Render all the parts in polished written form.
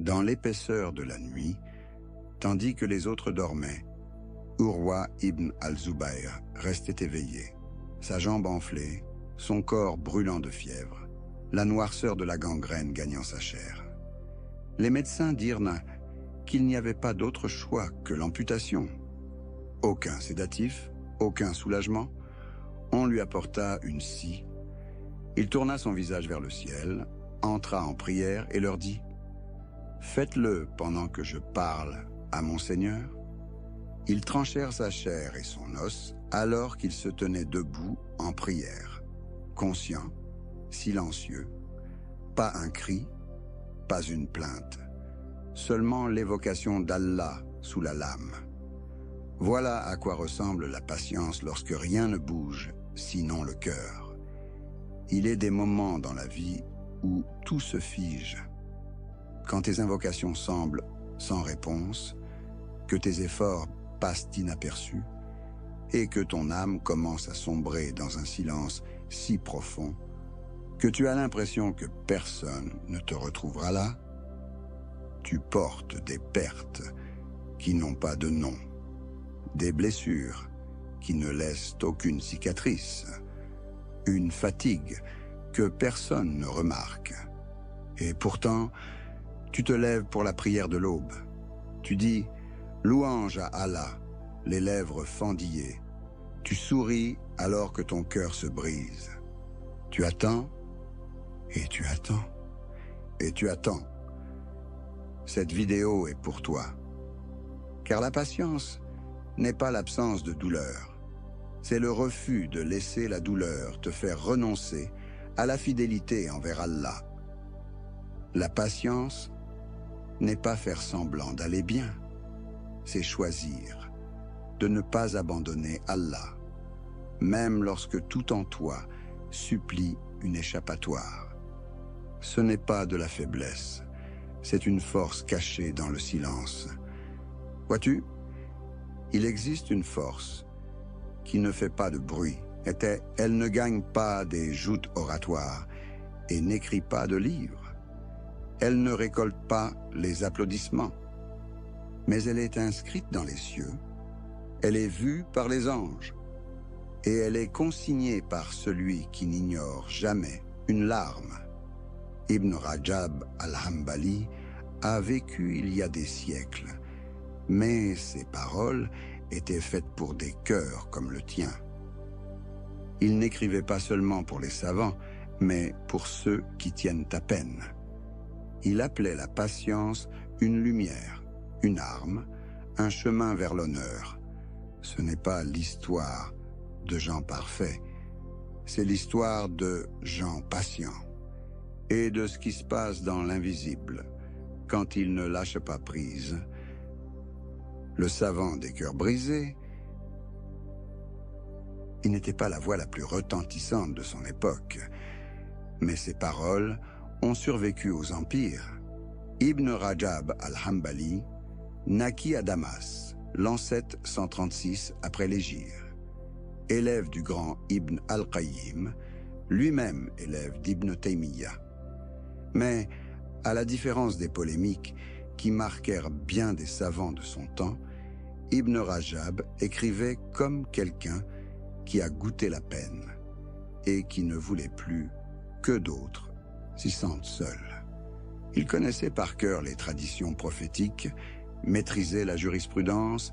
Dans l'épaisseur de la nuit, tandis que les autres dormaient, Urwa ibn al-Zubayr restait éveillé, sa jambe enflée, son corps brûlant de fièvre, la noirceur de la gangrène gagnant sa chair. Les médecins dirent qu'il n'y avait pas d'autre choix que l'amputation. Aucun sédatif, aucun soulagement. On lui apporta une scie. Il tourna son visage vers le ciel, entra en prière et leur dit « Faites-le pendant que je parle à mon Seigneur ». Ils tranchèrent sa chair et son os alors qu'il se tenait debout en prière, conscient, silencieux, pas un cri, pas une plainte, seulement l'évocation d'Allah sous la lame. Voilà à quoi ressemble la patience lorsque rien ne bouge, sinon le cœur. Il est des moments dans la vie où tout se fige. Quand tes invocations semblent sans réponse, que tes efforts passent inaperçus, et que ton âme commence à sombrer dans un silence si profond que tu as l'impression que personne ne te retrouvera là, tu portes des pertes qui n'ont pas de nom, des blessures qui ne laissent aucune cicatrice, une fatigue que personne ne remarque. Et pourtant, tu te lèves pour la prière de l'aube. Tu dis « Louange à Allah », les lèvres fendillées. Tu souris alors que ton cœur se brise. Tu attends, et tu attends, et tu attends. Cette vidéo est pour toi. Car la patience n'est pas l'absence de douleur. C'est le refus de laisser la douleur te faire renoncer à la fidélité envers Allah. La patience n'est pas faire semblant d'aller bien. C'est choisir de ne pas abandonner Allah, même lorsque tout en toi supplie une échappatoire. Ce n'est pas de la faiblesse, c'est une force cachée dans le silence. Vois-tu, il existe une force qui ne fait pas de bruit. Elle ne gagne pas des joutes oratoires et n'écrit pas de livres. Elle ne récolte pas les applaudissements. Mais elle est inscrite dans les cieux. Elle est vue par les anges. Et elle est consignée par celui qui n'ignore jamais une larme. Ibn Rajab al-Hanbali a vécu il y a des siècles, mais ses paroles étaient faites pour des cœurs comme le tien. Il n'écrivait pas seulement pour les savants, mais pour ceux qui tiennent à peine. Il appelait la patience une lumière, une arme, un chemin vers l'honneur. Ce n'est pas l'histoire de gens parfaits, c'est l'histoire de gens patients et de ce qui se passe dans l'invisible quand ils ne lâchent pas prise. Le savant des cœurs brisés, il n'était pas la voix la plus retentissante de son époque, mais ses paroles ont survécu aux empires. Ibn Rajab al-Hanbali naquit à Damas, l'an 736 après l'Hégire. Élève du grand Ibn al-Qayyim, lui-même élève d'Ibn Taymiyyah. Mais, à la différence des polémiques qui marquèrent bien des savants de son temps, Ibn Rajab écrivait comme quelqu'un qui a goûté la peine et qui ne voulait plus que d'autres s'y sentent seuls. Il connaissait par cœur les traditions prophétiques, maîtrisait la jurisprudence,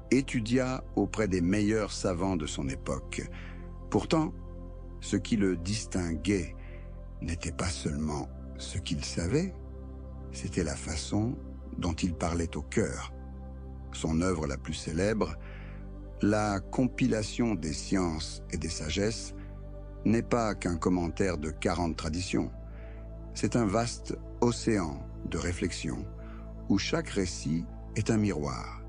étudia auprès des meilleurs savants de son époque. Pourtant, ce qui le distinguait n'était pas seulement ce qu'il savait, c'était la façon dont il parlait au cœur. Son œuvre la plus célèbre, la compilation des sciences et des sagesses, n'est pas qu'un commentaire de 40 traditions. C'est un vaste océan de réflexion où chaque récit est un miroir,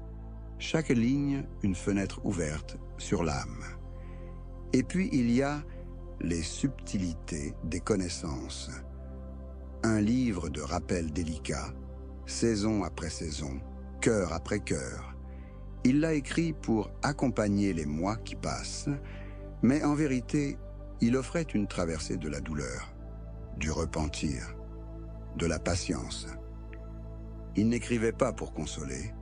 chaque ligne une fenêtre ouverte sur l'âme. Et puis il y a les subtilités des connaissances, un livre de rappels délicats, saison après saison, cœur après cœur. Il l'a écrit pour accompagner les mois qui passent, mais en vérité, il offrait une traversée de la douleur, du repentir, de la patience. Il n'écrivait pas pour consoler,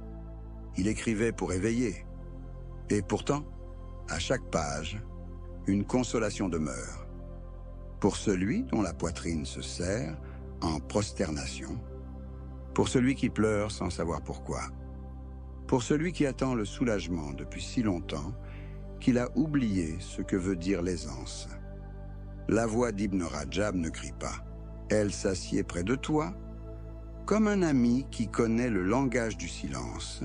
il écrivait pour éveiller. Et pourtant, à chaque page, une consolation demeure. Pour celui dont la poitrine se serre en prosternation, pour celui qui pleure sans savoir pourquoi, pour celui qui attend le soulagement depuis si longtemps qu'il a oublié ce que veut dire l'aisance. La voix d'Ibn Rajab ne crie pas. Elle s'assied près de toi, comme un ami qui connaît le langage du silence.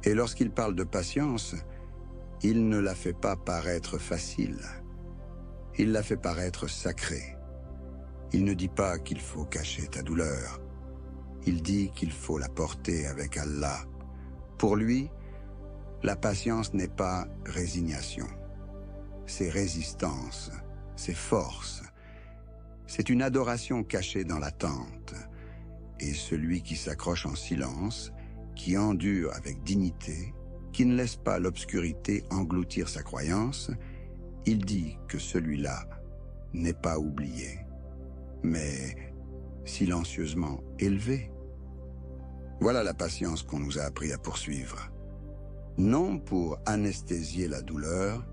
Et lorsqu'il parle de patience, il ne la fait pas paraître facile. Il la fait paraître sacrée. Il ne dit pas qu'il faut cacher ta douleur. Il dit qu'il faut la porter avec Allah. Pour lui, la patience n'est pas résignation. C'est résistance, c'est force. C'est une adoration cachée dans l'attente. Et celui qui s'accroche en silence, qui endure avec dignité, qui ne laisse pas l'obscurité engloutir sa croyance, il dit que celui-là n'est pas oublié, mais silencieusement élevé. Voilà la patience qu'on nous a appris à poursuivre. Non pour anesthésier la douleur,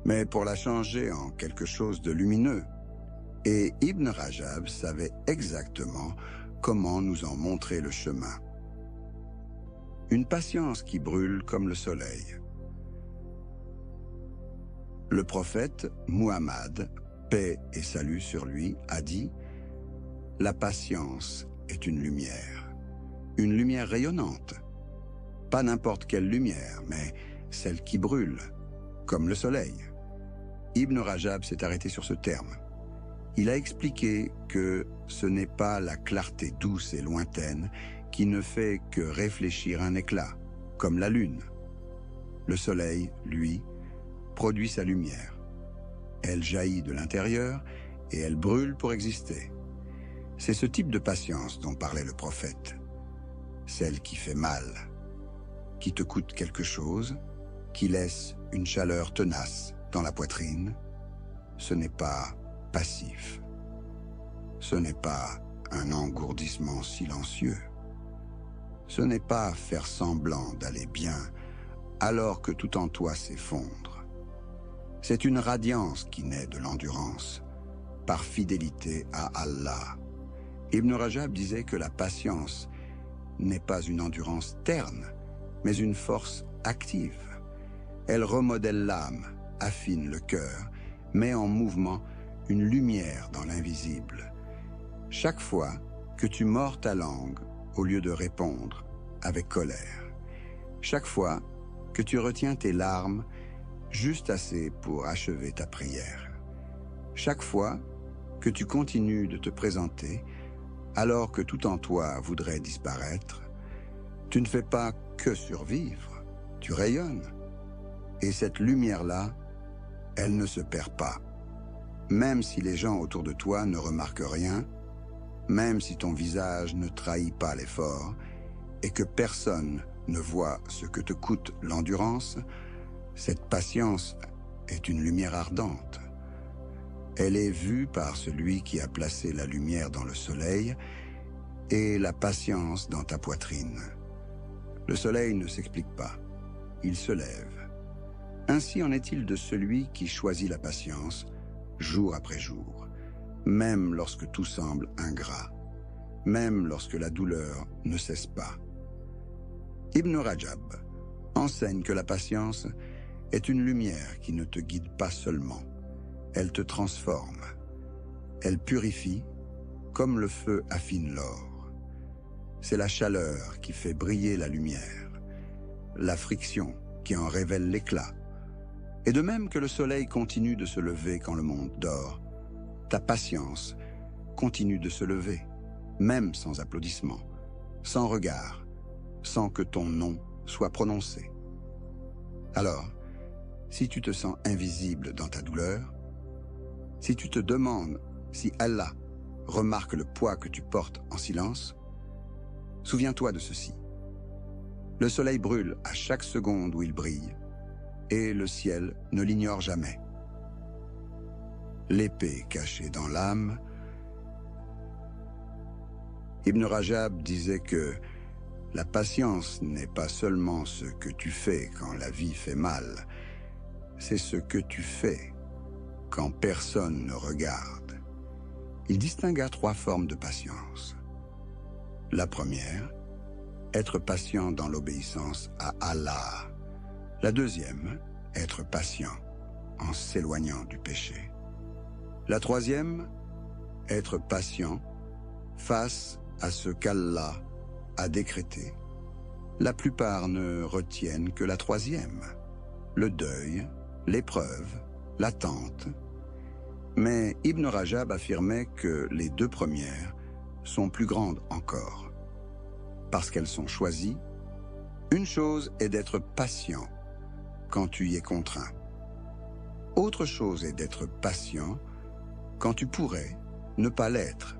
mais pour la changer en quelque chose de lumineux. Et Ibn Rajab savait exactement comment nous en montrer le chemin. Une patience qui brûle comme le soleil. Le prophète Muhammad, paix et salut sur lui, a dit « La patience est une lumière rayonnante. Pas n'importe quelle lumière, mais celle qui brûle, comme le soleil. » Ibn Rajab s'est arrêté sur ce terme. Il a expliqué que ce n'est pas la clarté douce et lointaine qui ne fait que réfléchir un éclat, comme la lune. Le soleil, lui, produit sa lumière. Elle jaillit de l'intérieur et elle brûle pour exister. C'est ce type de patience dont parlait le prophète. Celle qui fait mal, qui te coûte quelque chose, qui laisse une chaleur tenace dans la poitrine. Ce n'est pas passif. Ce n'est pas un engourdissement silencieux. Ce n'est pas faire semblant d'aller bien alors que tout en toi s'effondre. C'est une radiance qui naît de l'endurance, par fidélité à Allah. Ibn Rajab disait que la patience n'est pas une endurance terne, mais une force active. Elle remodèle l'âme, affine le cœur, met en mouvement une lumière dans l'invisible. Chaque fois que tu mords ta langue au lieu de répondre avec colère, chaque fois que tu retiens tes larmes juste assez pour achever ta prière, chaque fois que tu continues de te présenter alors que tout en toi voudrait disparaître, tu ne fais pas que survivre, tu rayonnes. Et cette lumière-là, elle ne se perd pas. Même si les gens autour de toi ne remarquent rien, même si ton visage ne trahit pas l'effort et que personne ne voit ce que te coûte l'endurance, cette patience est une lumière ardente. Elle est vue par celui qui a placé la lumière dans le soleil et la patience dans ta poitrine. Le soleil ne s'explique pas, il se lève. Ainsi en est-il de celui qui choisit la patience jour après jour, même lorsque tout semble ingrat, même lorsque la douleur ne cesse pas. Ibn Rajab enseigne que la patience est une lumière qui ne te guide pas seulement, elle te transforme, elle purifie comme le feu affine l'or. C'est la chaleur qui fait briller la lumière, la friction qui en révèle l'éclat. Et de même que le soleil continue de se lever quand le monde dort, ta patience continue de se lever, même sans applaudissements, sans regard, sans que ton nom soit prononcé. Alors, si tu te sens invisible dans ta douleur, si tu te demandes si Allah remarque le poids que tu portes en silence, souviens-toi de ceci. Le soleil brûle à chaque seconde où il brille, et le ciel ne l'ignore jamais. L'épée cachée dans l'âme. Ibn Rajab disait que La patience n'est pas seulement ce que tu fais quand la vie fait mal, c'est ce que tu fais quand personne ne regarde. Il distingua 3 formes de patience. La première, être patient dans l'obéissance à Allah. La deuxième, être patient en s'éloignant du péché. La troisième, être patient face à ce qu'Allah a décrété. La plupart ne retiennent que la troisième, le deuil, l'épreuve, l'attente. Mais Ibn Rajab affirmait que les 2 premières sont plus grandes encore, parce qu'elles sont choisies. Une chose est d'être patient quand tu y es contraint. Autre chose est d'être patient quand tu pourrais ne pas l'être,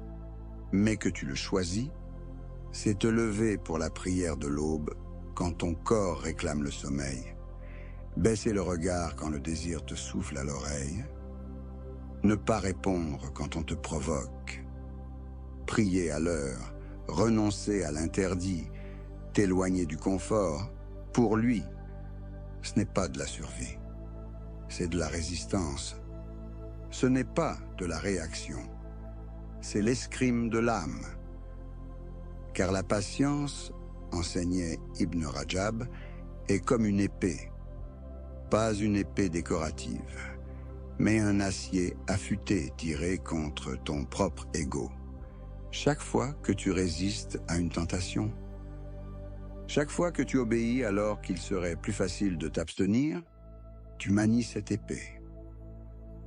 mais que tu le choisis. C'est te lever pour la prière de l'aube quand ton corps réclame le sommeil, baisser le regard quand le désir te souffle à l'oreille, ne pas répondre quand on te provoque, prier à l'heure, renoncer à l'interdit, t'éloigner du confort. Pour lui, ce n'est pas de la survie, c'est de la résistance. Ce n'est pas de la réaction, c'est l'escrime de l'âme. Car la patience, enseignait Ibn Rajab, est comme une épée. Pas une épée décorative, mais un acier affûté tiré contre ton propre ego. Chaque fois que tu résistes à une tentation, chaque fois que tu obéis alors qu'il serait plus facile de t'abstenir, tu manies cette épée.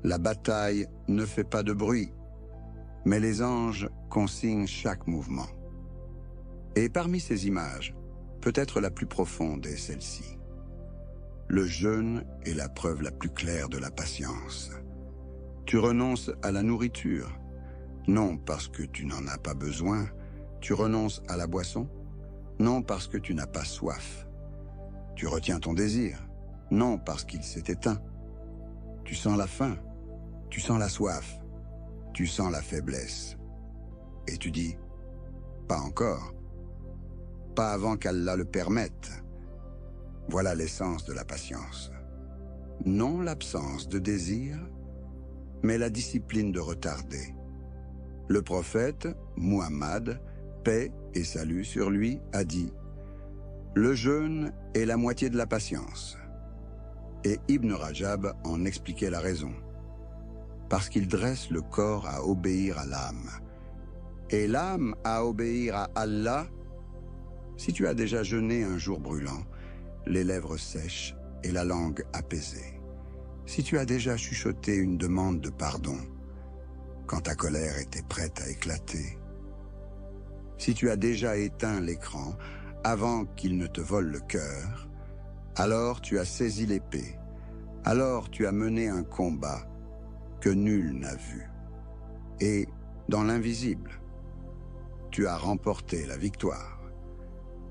La bataille ne fait pas de bruit, mais les anges consignent chaque mouvement. Et parmi ces images, peut-être la plus profonde est celle-ci. Le jeûne est la preuve la plus claire de la patience. Tu renonces à la nourriture, non parce que tu n'en as pas besoin. Tu renonces à la boisson, non parce que tu n'as pas soif. Tu retiens ton désir, non parce qu'il s'est éteint. Tu sens la faim, tu sens la soif, tu sens la faiblesse. Et tu dis, pas encore, pas avant qu'Allah le permette. Voilà l'essence de la patience. Non l'absence de désir, mais la discipline de retarder. Le prophète, Muhammad, paix et salut sur lui, a dit « Le jeûne est la moitié de la patience ». Et Ibn Rajab en expliquait la raison. Parce qu'il dresse le corps à obéir à l'âme. Et l'âme à obéir à Allah. Si tu as déjà jeûné un jour brûlant, les lèvres sèches et la langue apaisée. Si tu as déjà chuchoté une demande de pardon, quand ta colère était prête à éclater. Si tu as déjà éteint l'écran avant qu'il ne te vole le cœur, alors tu as saisi l'épée, alors tu as mené un combat que nul n'a vu. Et, dans l'invisible, tu as remporté la victoire.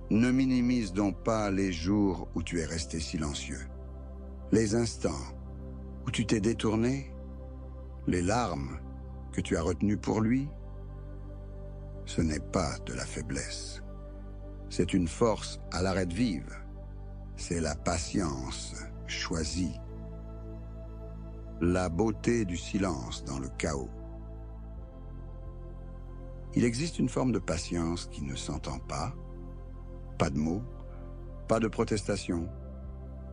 Ne minimise donc pas les jours où tu es resté silencieux, les instants où tu t'es détourné, les larmes que tu as retenues pour lui. Ce n'est pas de la faiblesse, c'est une force à l'arrêt de vivre, c'est la patience choisie, la beauté du silence dans le chaos. Il existe une forme de patience qui ne s'entend pas de mots, pas de protestation,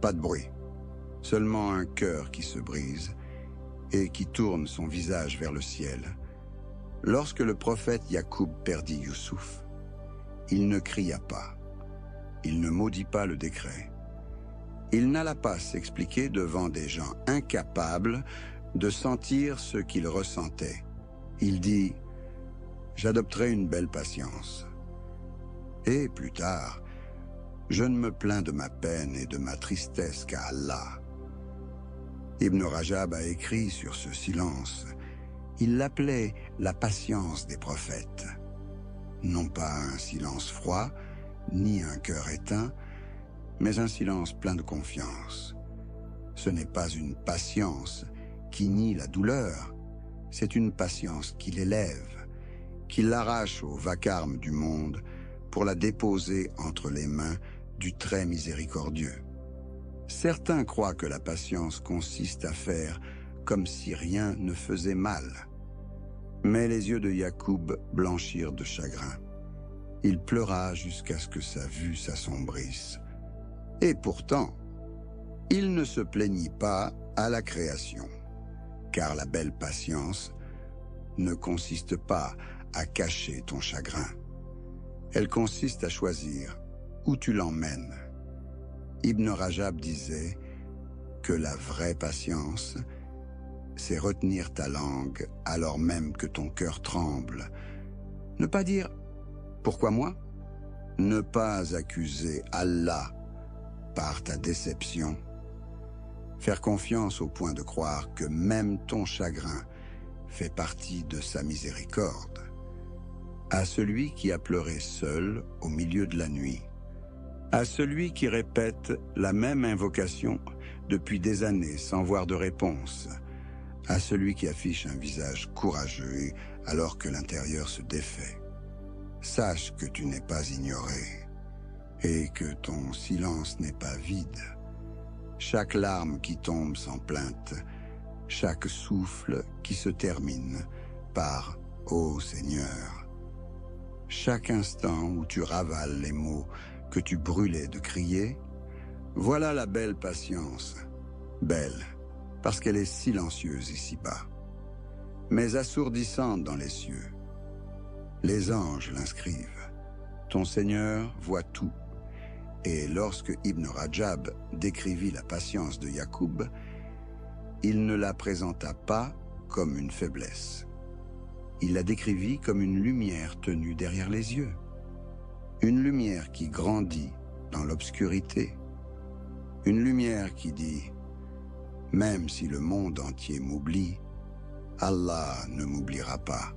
pas de bruit, seulement un cœur qui se brise et qui tourne son visage vers le ciel. Lorsque le prophète Yacoub perdit Youssouf, il ne cria pas, il ne maudit pas le décret. Il n'alla pas s'expliquer devant des gens incapables de sentir ce qu'il ressentait. Il dit « J'adopterai une belle patience. » Et plus tard, je ne me plains de ma peine et de ma tristesse qu'à Allah. Ibn Rajab a écrit sur ce silence. Il l'appelait la patience des prophètes. Non pas un silence froid, ni un cœur éteint, mais un silence plein de confiance. Ce n'est pas une patience qui nie la douleur, c'est une patience qui l'élève, qui l'arrache au vacarme du monde pour la déposer entre les mains du très miséricordieux. Certains croient que la patience consiste à faire comme si rien ne faisait mal. Mais les yeux de Yacoub blanchirent de chagrin. Il pleura jusqu'à ce que sa vue s'assombrisse. Et pourtant, il ne se plaignit pas à la création, car la belle patience ne consiste pas à cacher ton chagrin. Elle consiste à choisir où tu l'emmènes. Ibn Rajab disait que la vraie patience, c'est retenir ta langue alors même que ton cœur tremble. Ne pas dire « Pourquoi moi ?» Ne pas accuser Allah par ta déception. Faire confiance au point de croire que même ton chagrin fait partie de sa miséricorde. À celui qui a pleuré seul au milieu de la nuit. À celui qui répète la même invocation depuis des années sans voir de réponse. À celui qui affiche un visage courageux alors que l'intérieur se défait. Sache que tu n'es pas ignoré et que ton silence n'est pas vide. Chaque larme qui tombe sans plainte, chaque souffle qui se termine par « Ô Seigneur », chaque instant où tu ravales les mots que tu brûlais de crier, voilà la belle patience, belle parce qu'elle est silencieuse ici-bas, mais assourdissante dans les cieux. Les anges l'inscrivent. Ton Seigneur voit tout. Et lorsque Ibn Rajab décrivit la patience de Yacoub, il ne la présenta pas comme une faiblesse. Il la décrivit comme une lumière tenue derrière les yeux. Une lumière qui grandit dans l'obscurité. Une lumière qui dit « Même si le monde entier m'oublie, Allah ne m'oubliera pas. »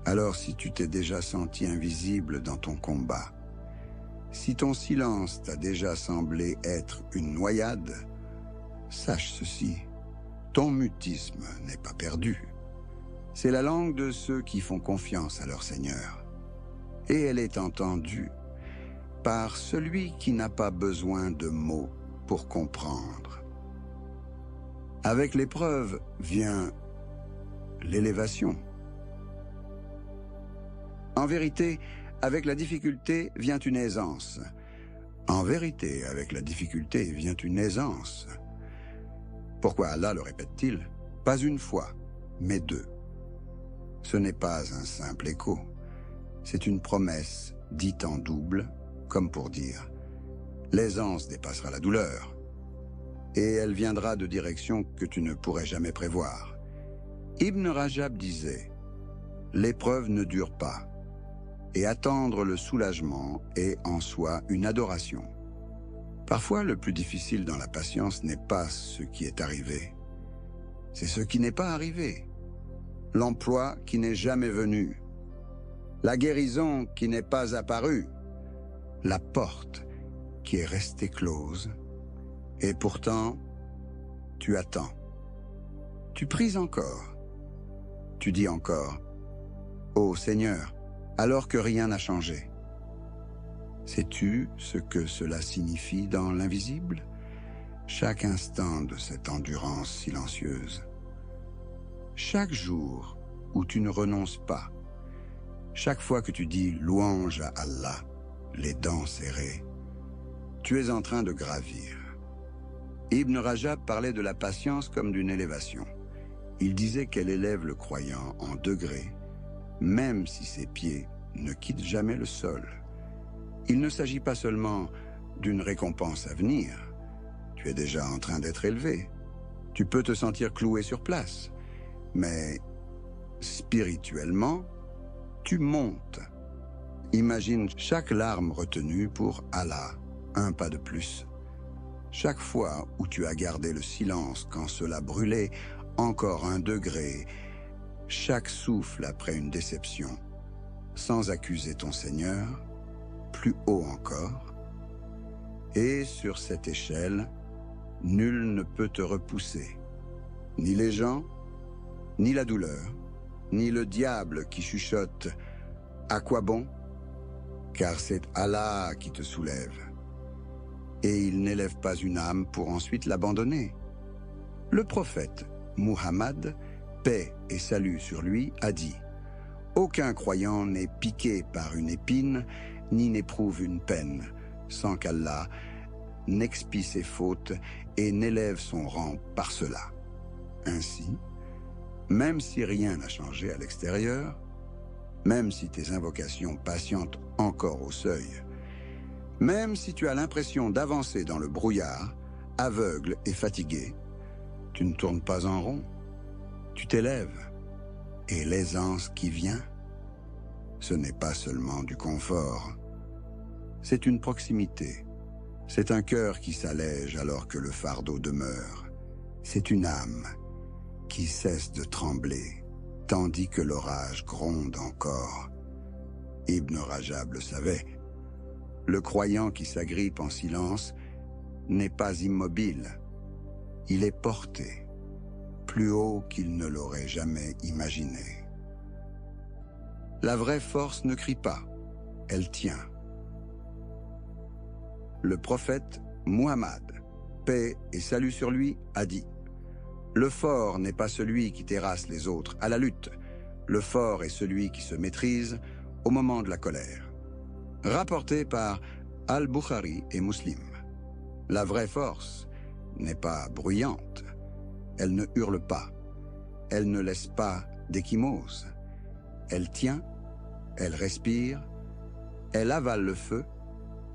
Alors si tu t'es déjà senti invisible dans ton combat, si ton silence t'a déjà semblé être une noyade, sache ceci, ton mutisme n'est pas perdu. C'est la langue de ceux qui font confiance à leur Seigneur. Et elle est entendue par celui qui n'a pas besoin de mots pour comprendre. Avec l'épreuve vient l'élévation. En vérité, avec la difficulté vient une aisance. En vérité, avec la difficulté vient une aisance. Pourquoi Allah le répète-t-il? Pas une fois, mais deux. Ce n'est pas un simple écho. C'est une promesse dite en double, comme pour dire « L'aisance dépassera la douleur. Et elle viendra de directions que tu ne pourrais jamais prévoir. » Ibn Rajab disait « L'épreuve ne dure pas. » Et attendre le soulagement est en soi une adoration. Parfois, le plus difficile dans la patience n'est pas ce qui est arrivé. C'est ce qui n'est pas arrivé. L'emploi qui n'est jamais venu. La guérison qui n'est pas apparue. La porte qui est restée close. Et pourtant, tu attends. Tu pries encore. Tu dis encore « Ô Seigneur », alors que rien n'a changé. Sais-tu ce que cela signifie dans l'invisible? Chaque instant de cette endurance silencieuse. Chaque jour où tu ne renonces pas. Chaque fois que tu dis louange à Allah, les dents serrées, tu es en train de gravir. Ibn Rajab parlait de la patience comme d'une élévation. Il disait qu'elle élève le croyant en degrés, même si ses pieds ne quittent jamais le sol. Il ne s'agit pas seulement d'une récompense à venir. Tu es déjà en train d'être élevé. Tu peux te sentir cloué sur place. Mais spirituellement, tu montes. Imagine chaque larme retenue pour Allah, un pas de plus. Chaque fois où tu as gardé le silence quand cela brûlait, encore un degré. Chaque souffle après une déception, sans accuser ton Seigneur, plus haut encore. Et sur cette échelle, nul ne peut te repousser. Ni les gens, ni la douleur, ni le diable qui chuchote « À quoi bon ?» car c'est Allah qui te soulève. Et il n'élève pas une âme pour ensuite l'abandonner. Le prophète Muhammad, paix et salut sur lui, a dit « Aucun croyant n'est piqué par une épine, ni n'éprouve une peine, sans qu'Allah n'expie ses fautes et n'élève son rang par cela. » Ainsi, même si rien n'a changé à l'extérieur, même si tes invocations patientent encore au seuil, même si tu as l'impression d'avancer dans le brouillard, aveugle et fatigué, tu ne tournes pas en rond, tu t'élèves. Et l'aisance qui vient, ce n'est pas seulement du confort, c'est une proximité, c'est un cœur qui s'allège alors que le fardeau demeure, c'est une âme qui cesse de trembler, tandis que l'orage gronde encore. Ibn Rajab le savait. Le croyant qui s'agrippe en silence n'est pas immobile. Il est porté, plus haut qu'il ne l'aurait jamais imaginé. La vraie force ne crie pas, elle tient. Le prophète Muhammad, paix et salut sur lui, a dit « Le fort n'est pas celui qui terrasse les autres à la lutte. Le fort est celui qui se maîtrise au moment de la colère. » Rapporté par Al-Bukhari et Muslim. La vraie force n'est pas bruyante. Elle ne hurle pas. Elle ne laisse pas d'échymose. Elle tient, elle respire, elle avale le feu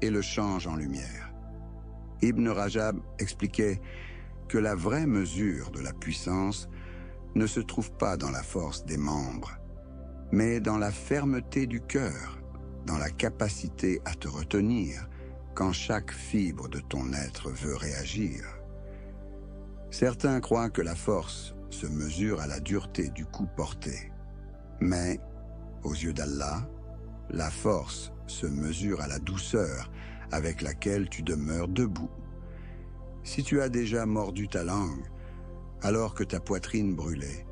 et le change en lumière. Ibn Rajab expliquait que la vraie mesure de la puissance ne se trouve pas dans la force des membres, mais dans la fermeté du cœur, dans la capacité à te retenir quand chaque fibre de ton être veut réagir. Certains croient que la force se mesure à la dureté du coup porté, mais, aux yeux d'Allah, la force se mesure à la douceur avec laquelle tu demeures debout. Si tu as déjà mordu ta langue, alors que ta poitrine brûlait,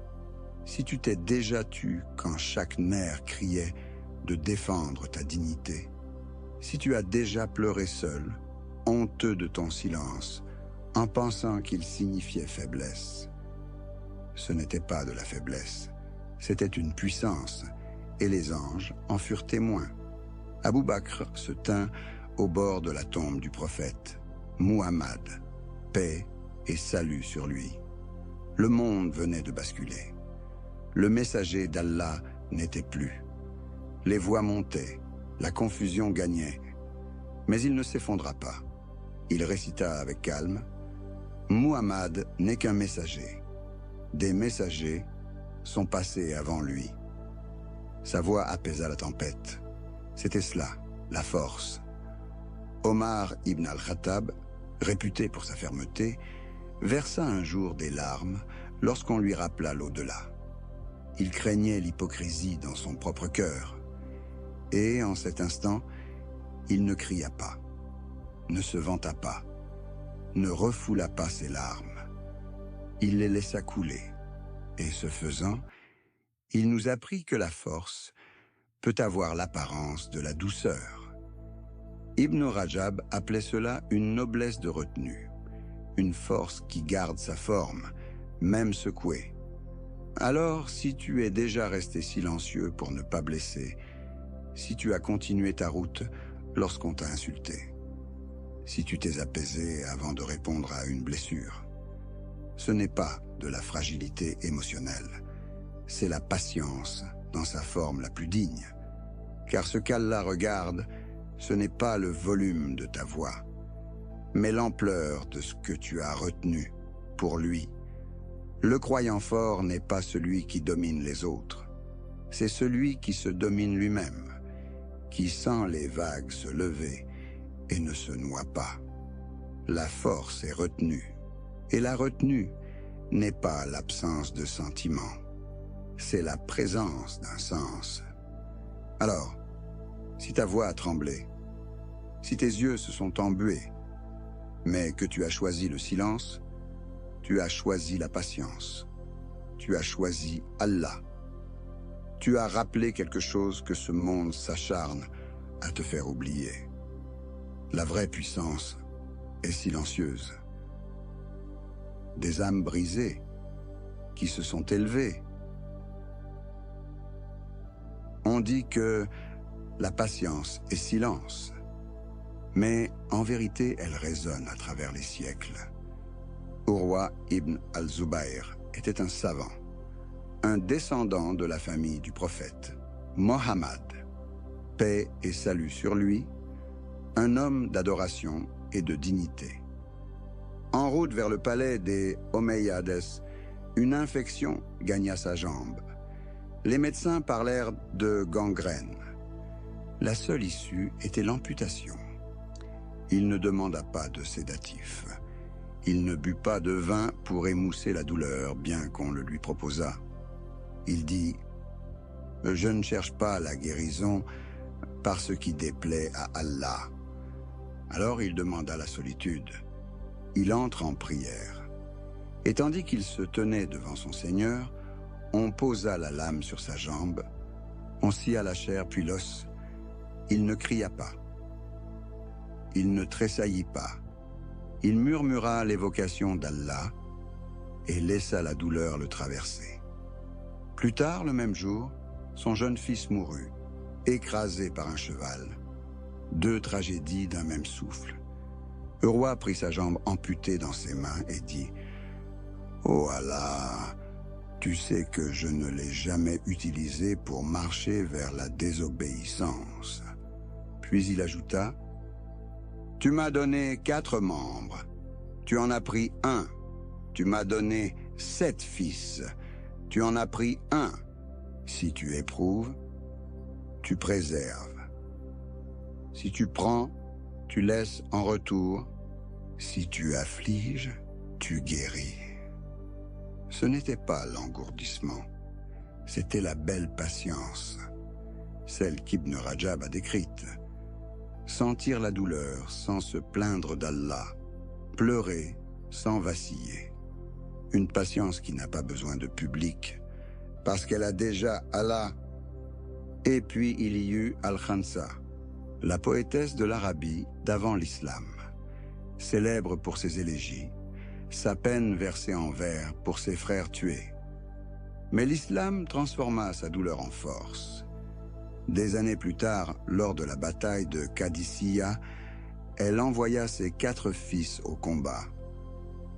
si tu t'es déjà tu quand chaque nerf criait de défendre ta dignité, si tu as déjà pleuré seul, honteux de ton silence, en pensant qu'il signifiait faiblesse, ce n'était pas de la faiblesse, c'était une puissance, et les anges en furent témoins. Abou Bakr se tint au bord de la tombe du prophète. Muhammad, paix et salut sur lui. Le monde venait de basculer. Le messager d'Allah n'était plus. Les voix montaient, la confusion gagnait. Mais il ne s'effondra pas. Il récita avec calme « Muhammad n'est qu'un messager. Des messagers sont passés avant lui. » Sa voix apaisa la tempête. C'était cela, la force. Omar ibn al-Khattab, réputé pour sa fermeté, versa un jour des larmes lorsqu'on lui rappela l'au-delà. Il craignait l'hypocrisie dans son propre cœur. Et, en cet instant, il ne cria pas, ne se vanta pas, ne refoula pas ses larmes. Il les laissa couler. Et ce faisant, il nous apprit que la force peut avoir l'apparence de la douceur. Ibn Rajab appelait cela une noblesse de retenue, une force qui garde sa forme, même secouée. Alors, si tu es déjà resté silencieux pour ne pas blesser, si tu as continué ta route lorsqu'on t'a insulté, si tu t'es apaisé avant de répondre à une blessure, ce n'est pas de la fragilité émotionnelle, c'est la patience dans sa forme la plus digne. Car ce qu'Allah regarde, ce n'est pas le volume de ta voix, mais l'ampleur de ce que tu as retenu pour lui. Le croyant fort n'est pas celui qui domine les autres, c'est celui qui se domine lui-même, qui sent les vagues se lever et ne se noie pas. La force est retenue, et la retenue n'est pas l'absence de sentiment, c'est la présence d'un sens. Alors, si ta voix a tremblé, si tes yeux se sont embués, mais que tu as choisi le silence, tu as choisi la patience, tu as choisi Allah. Tu as rappelé quelque chose que ce monde s'acharne à te faire oublier. La vraie puissance est silencieuse. Des âmes brisées qui se sont élevées. On dit que la patience est silence, mais en vérité, elle résonne à travers les siècles. Urwa ibn al-Zubayr était un savant, un descendant de la famille du prophète, Mohammed, paix et salut sur lui, un homme d'adoration et de dignité. En route vers le palais des Omeyyades, une infection gagna sa jambe. Les médecins parlèrent de gangrène. La seule issue était l'amputation. Il ne demanda pas de sédatif. Il ne but pas de vin pour émousser la douleur, bien qu'on le lui proposât. Il dit « Je ne cherche pas la guérison par ce qui déplaît à Allah. » Alors il demanda la solitude. Il entre en prière. Et tandis qu'il se tenait devant son Seigneur, on posa la lame sur sa jambe, on scia la chair puis l'os. Il ne cria pas. Il ne tressaillit pas. Il murmura l'évocation d'Allah et laissa la douleur le traverser. Plus tard, le même jour, son jeune fils mourut, écrasé par un cheval. 2 tragédies d'un même souffle. Urwa prit sa jambe amputée dans ses mains et dit « Oh Allah, tu sais que je ne l'ai jamais utilisée pour marcher vers la désobéissance. » Puis il ajouta « Tu m'as donné 4 membres, tu en as pris 1. Tu m'as donné 7 fils, tu en as pris 1. Si tu éprouves, tu préserves. Si tu prends, tu laisses en retour. Si tu affliges, tu guéris. » Ce n'était pas l'engourdissement, c'était la belle patience, celle qu'Ibn Rajab a décrite. Sentir la douleur sans se plaindre d'Allah, pleurer sans vaciller. Une patience qui n'a pas besoin de public, parce qu'elle a déjà Allah. Et puis il y eut Al-Khansa, la poétesse de l'Arabie d'avant l'islam, célèbre pour ses élégies, sa peine versée en vers pour ses frères tués. Mais l'islam transforma sa douleur en force. Des années plus tard, lors de la bataille de Qadisiyah, elle envoya ses 4 fils au combat.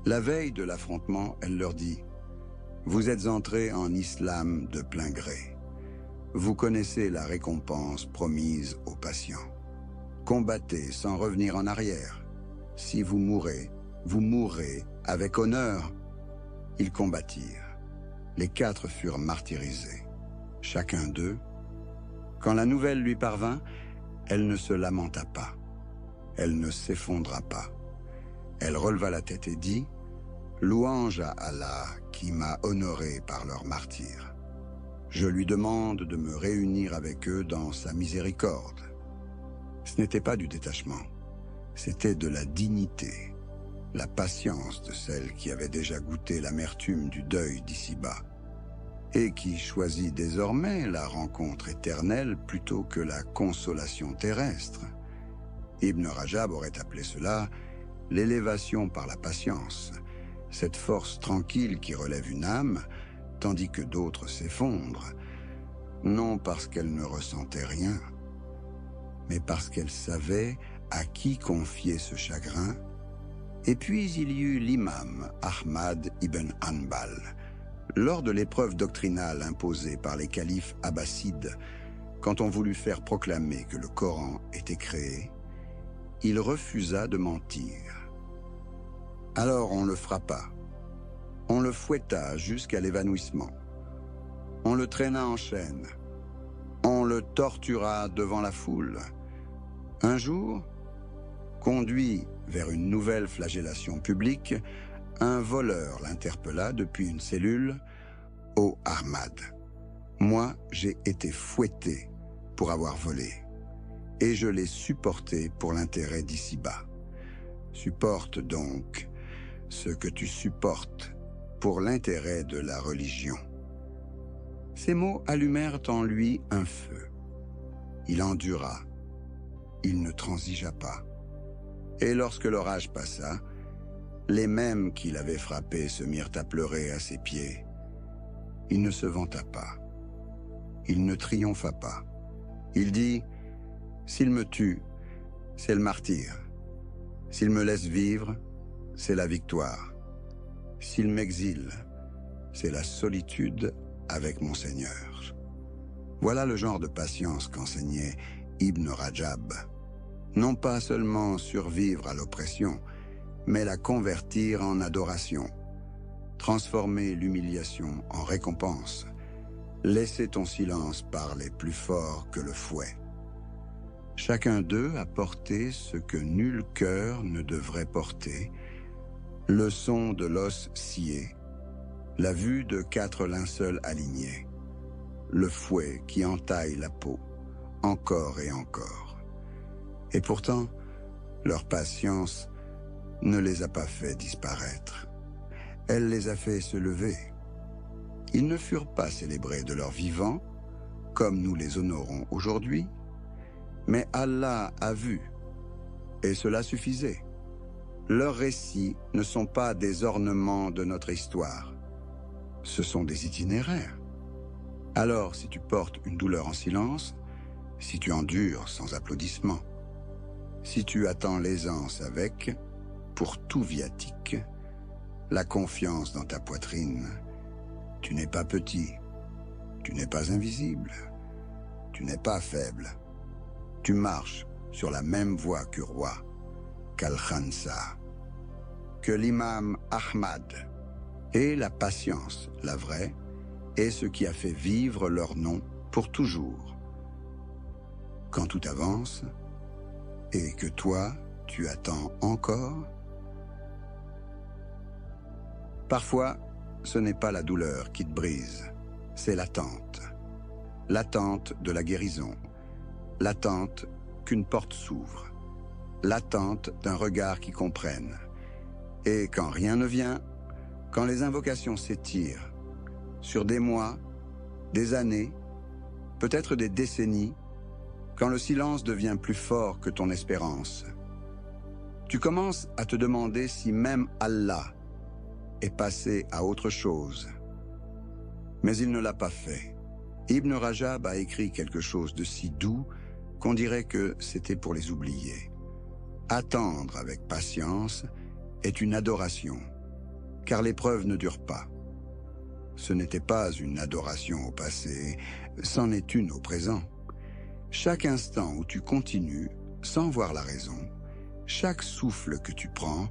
La veille de l'affrontement, elle leur dit « Vous êtes entrés en islam de plein gré. Vous connaissez la récompense promise aux patients. Combattez sans revenir en arrière. Si vous mourrez avec honneur. » Ils combattirent. Les 4 furent martyrisés, chacun d'eux. Quand la nouvelle lui parvint, elle ne se lamenta pas. Elle ne s'effondra pas. Elle releva la tête et dit « Louange à Allah qui m'a honoré par leur martyre. Je lui demande de me réunir avec eux dans sa miséricorde. » Ce n'était pas du détachement, c'était de la dignité, la patience de celle qui avait déjà goûté l'amertume du deuil d'ici-bas et qui choisit désormais la rencontre éternelle plutôt que la consolation terrestre. Ibn Rajab aurait appelé cela l'élévation par la patience, cette force tranquille qui relève une âme, tandis que d'autres s'effondrent, non parce qu'elle ne ressentait rien, mais parce qu'elle savait à qui confier ce chagrin. Et puis il y eut l'imam Ahmad ibn Hanbal. Lors de l'épreuve doctrinale imposée par les califes abbassides, quand on voulut faire proclamer que le Coran était créé, il refusa de mentir. Alors on le frappa, on le fouetta jusqu'à l'évanouissement, on le traîna en chaîne, on le tortura devant la foule. Un jour, conduit vers une nouvelle flagellation publique, un voleur l'interpella depuis une cellule. « Ô Ahmad, moi j'ai été fouetté pour avoir volé, et je l'ai supporté pour l'intérêt d'ici-bas. Supporte donc ce que tu supportes pour l'intérêt de la religion. » Ces mots allumèrent en lui un feu. Il endura, il ne transigea pas. Et lorsque l'orage passa, les mêmes qui l'avaient frappé se mirent à pleurer à ses pieds. Il ne se vanta pas. Il ne triompha pas. Il dit, « S'il me tue, c'est le martyre. S'il me laisse vivre, c'est la victoire. S'il m'exile, c'est la solitude avec mon Seigneur. » Voilà le genre de patience qu'enseignait Ibn Rajab. Non pas seulement survivre à l'oppression, mais la convertir en adoration. Transformer l'humiliation en récompense. Laisser ton silence parler plus fort que le fouet. Chacun d'eux a porté ce que nul cœur ne devrait porter, le son de l'os scié, la vue de 4 linceuls alignés, le fouet qui entaille la peau, encore et encore. Et pourtant, leur patience ne les a pas fait disparaître. Elle les a fait se lever. Ils ne furent pas célébrés de leur vivant, comme nous les honorons aujourd'hui, mais Allah a vu, et cela suffisait. Leurs récits ne sont pas des ornements de notre histoire, ce sont des itinéraires. Alors, si tu portes une douleur en silence, si tu endures sans applaudissement, si tu attends l'aisance avec, pour tout viatique, la confiance dans ta poitrine, tu n'es pas petit, tu n'es pas invisible, tu n'es pas faible. Tu marches sur la même voie que roi, qu'Al-Khansa, que l'imam Ahmad. Et la patience, la vraie, est ce qui a fait vivre leur nom pour toujours. Quand tout avance, et que toi, tu attends encore, parfois, ce n'est pas la douleur qui te brise, c'est l'attente. L'attente de la guérison, l'attente qu'une porte s'ouvre, l'attente d'un regard qui comprenne. Et quand rien ne vient, quand les invocations s'étirent sur des mois, des années, peut-être des décennies, quand le silence devient plus fort que ton espérance, tu commences à te demander si même Allah est passé à autre chose. Mais il ne l'a pas fait. Ibn Rajab a écrit quelque chose de si doux qu'on dirait que c'était pour les oublier. Attendre avec patience est une adoration, car l'épreuve ne dure pas. Ce n'était pas une adoration au passé, c'en est une au présent. Chaque instant où tu continues, sans voir la raison, chaque souffle que tu prends,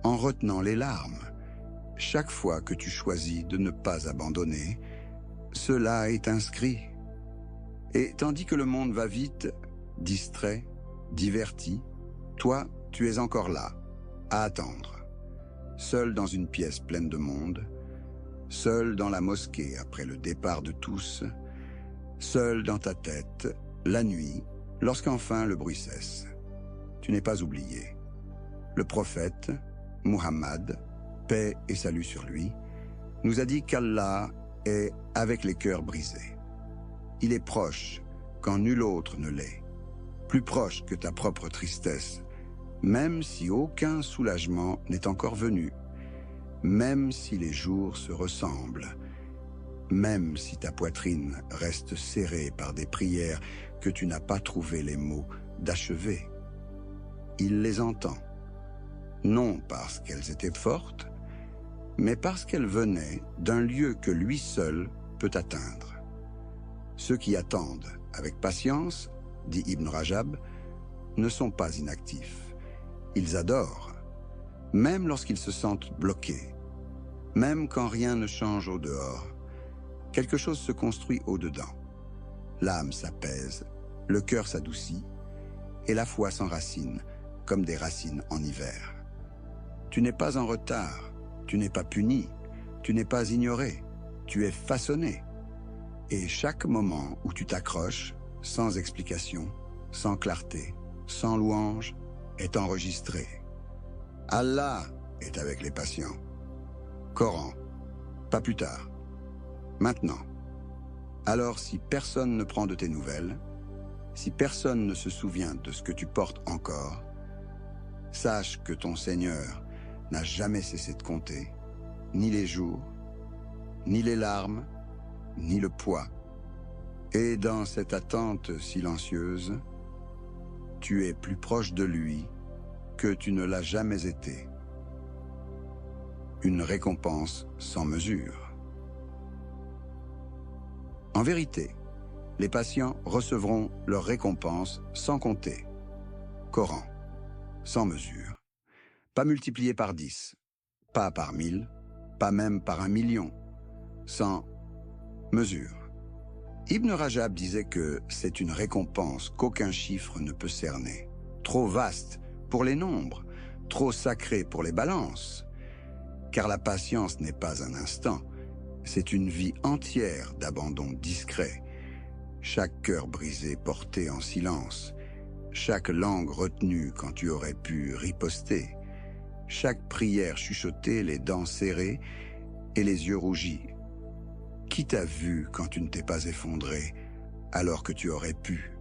en retenant les larmes, chaque fois que tu choisis de ne pas abandonner, cela est inscrit. Et tandis que le monde va vite, distrait, diverti, toi, tu es encore là, à attendre. Seul dans une pièce pleine de monde, seul dans la mosquée après le départ de tous, seul dans ta tête, la nuit, lorsqu'enfin le bruit cesse. Tu n'es pas oublié. Le prophète, Muhammad, paix et salut sur lui, nous a dit qu'Allah est avec les cœurs brisés. Il est proche quand nul autre ne l'est, plus proche que ta propre tristesse, même si aucun soulagement n'est encore venu, même si les jours se ressemblent, même si ta poitrine reste serrée par des prières que tu n'as pas trouvé les mots d'achever. Il les entend, non parce qu'elles étaient fortes, mais parce qu'elles venaient d'un lieu que lui seul peut atteindre. Ceux qui attendent avec patience, dit Ibn Rajab, ne sont pas inactifs. Ils adorent, même lorsqu'ils se sentent bloqués, même quand rien ne change au dehors. Quelque chose se construit au-dedans. L'âme s'apaise, le cœur s'adoucit, et la foi s'enracine, comme des racines en hiver. Tu n'es pas en retard, tu n'es pas puni, tu n'es pas ignoré, tu es façonné. Et chaque moment où tu t'accroches, sans explication, sans clarté, sans louange, est enregistré. Allah est avec les patients. Coran, pas plus tard. Maintenant. Alors si personne ne prend de tes nouvelles, Si personne ne se souvient de ce que tu portes encore, sache que ton Seigneur n'a jamais cessé de compter, ni les jours, ni les larmes, ni le poids. Et dans cette attente silencieuse, tu es plus proche de lui que tu ne l'as jamais été. Une récompense sans mesure. En vérité, les patients recevront leur récompense sans compter. Coran, sans mesure. Pas multiplié par 10, pas par 1000, pas même par 1 million, sans mesure. Ibn Rajab disait que c'est une récompense qu'aucun chiffre ne peut cerner. Trop vaste pour les nombres, trop sacré pour les balances. Car la patience n'est pas un instant, c'est une vie entière d'abandon discret. Chaque cœur brisé porté en silence, chaque langue retenue quand tu aurais pu riposter, chaque prière chuchotée, les dents serrées et les yeux rougis. Qui t'a vu quand tu ne t'es pas effondré, alors que tu aurais pu?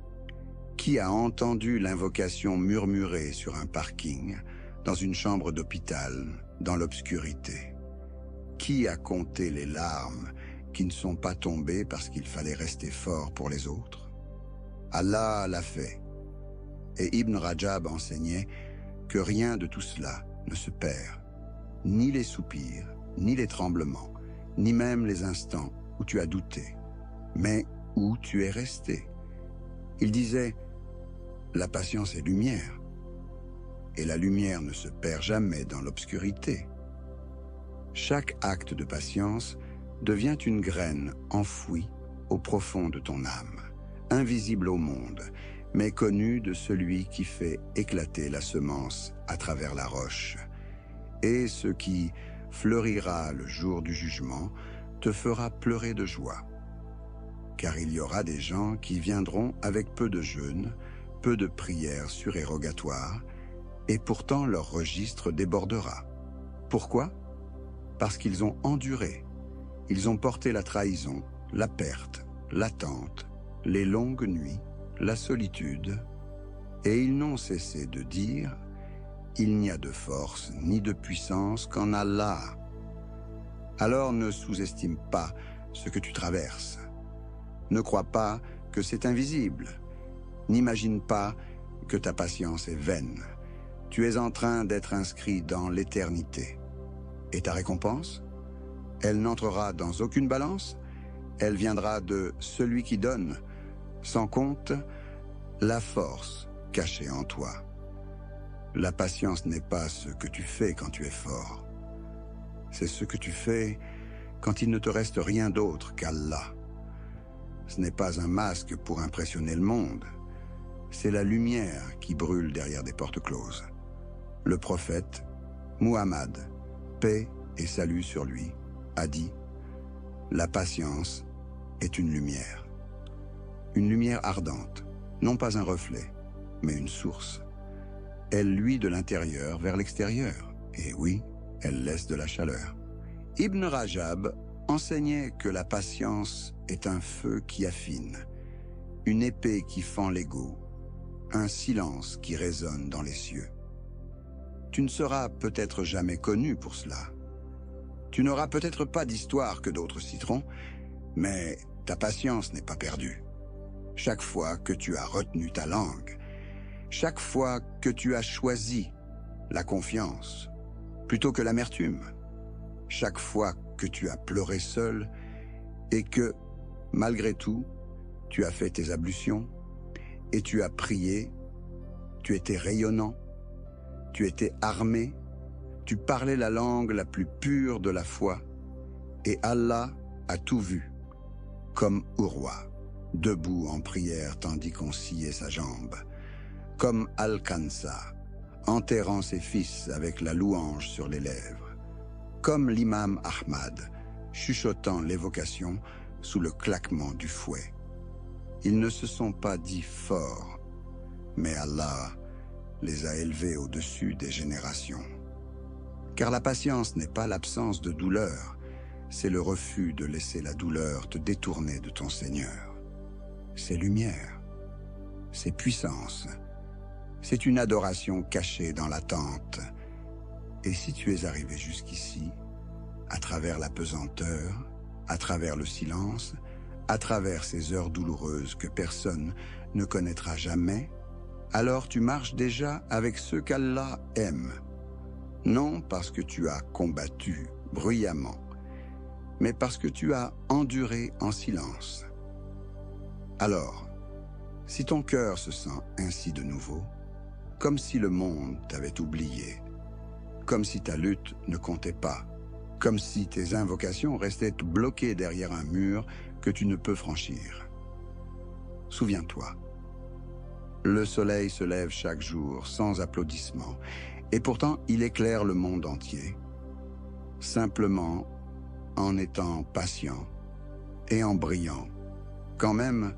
Qui a entendu l'invocation murmurée sur un parking, dans une chambre d'hôpital, dans l'obscurité? Qui a compté les larmes qui ne sont pas tombées parce qu'il fallait rester fort pour les autres? Allah l'a fait. Et Ibn Rajab enseignait que rien de tout cela ne se perd, ni les soupirs, ni les tremblements, ni même les instants où tu as douté, mais où tu es resté. Il disait, la patience est lumière, et la lumière ne se perd jamais dans l'obscurité. Chaque acte de patience devient une graine enfouie au profond de ton âme, invisible au monde, mais connue de celui qui fait éclater la semence à travers la roche. Et ce qui fleurira le jour du jugement te fera pleurer de joie. Car il y aura des gens qui viendront avec peu de jeûne, peu de prières surérogatoires, et pourtant leur registre débordera. Pourquoi? Parce qu'ils ont enduré. Ils ont porté la trahison, la perte, l'attente, les longues nuits, la solitude, et ils n'ont cessé de dire « Il n'y a de force ni de puissance qu'en Allah ». Alors ne sous-estime pas ce que tu traverses. Ne crois pas que c'est invisible. N'imagine pas que ta patience est vaine. Tu es en train d'être inscrit dans l'éternité. Et ta récompense? Elle n'entrera dans aucune balance. Elle viendra de celui qui donne, sans compte la force cachée en toi. La patience n'est pas ce que tu fais quand tu es fort. C'est ce que tu fais quand il ne te reste rien d'autre qu'Allah. Ce n'est pas un masque pour impressionner le monde. C'est la lumière qui brûle derrière des portes closes. Le prophète, Muhammad, paix et salut sur lui, a dit « La patience est une lumière ardente, non pas un reflet, mais une source. Elle luit de l'intérieur vers l'extérieur, et oui, elle laisse de la chaleur. » Ibn Rajab enseignait que la patience est un feu qui affine, une épée qui fend l'ego, un silence qui résonne dans les cieux. Tu ne seras peut-être jamais connu pour cela. Tu n'auras peut-être pas d'histoire que d'autres citeront, mais ta patience n'est pas perdue. Chaque fois que tu as retenu ta langue, chaque fois que tu as choisi la confiance plutôt que l'amertume, chaque fois que tu as pleuré seul et que, malgré tout, tu as fait tes ablutions et tu as prié, tu étais rayonnant, tu étais armé, tu parlais la langue la plus pure de la foi et Allah a tout vu, comme Urwa, debout en prière tandis qu'on sciait sa jambe, comme Al-Kansa, enterrant ses fils avec la louange sur les lèvres, comme l'imam Ahmad, chuchotant l'évocation sous le claquement du fouet. Ils ne se sont pas dit forts, mais Allah les a élevés au-dessus des générations. Car la patience n'est pas l'absence de douleur, c'est le refus de laisser la douleur te détourner de ton Seigneur. C'est lumière. c'est puissance. C'est une adoration cachée dans l'attente. Et si tu es arrivé jusqu'ici, à travers la pesanteur, à travers le silence, à travers ces heures douloureuses que personne ne connaîtra jamais, alors tu marches déjà avec ceux qu'Allah aime. Non parce que tu as combattu bruyamment, mais parce que tu as enduré en silence. Alors, si ton cœur se sent ainsi de nouveau, comme si le monde t'avait oublié, comme si ta lutte ne comptait pas, comme si tes invocations restaient bloquées derrière un mur que tu ne peux franchir. Souviens-toi, le soleil se lève chaque jour sans applaudissements, et pourtant il éclaire le monde entier, simplement en étant patient et en brillant, quand même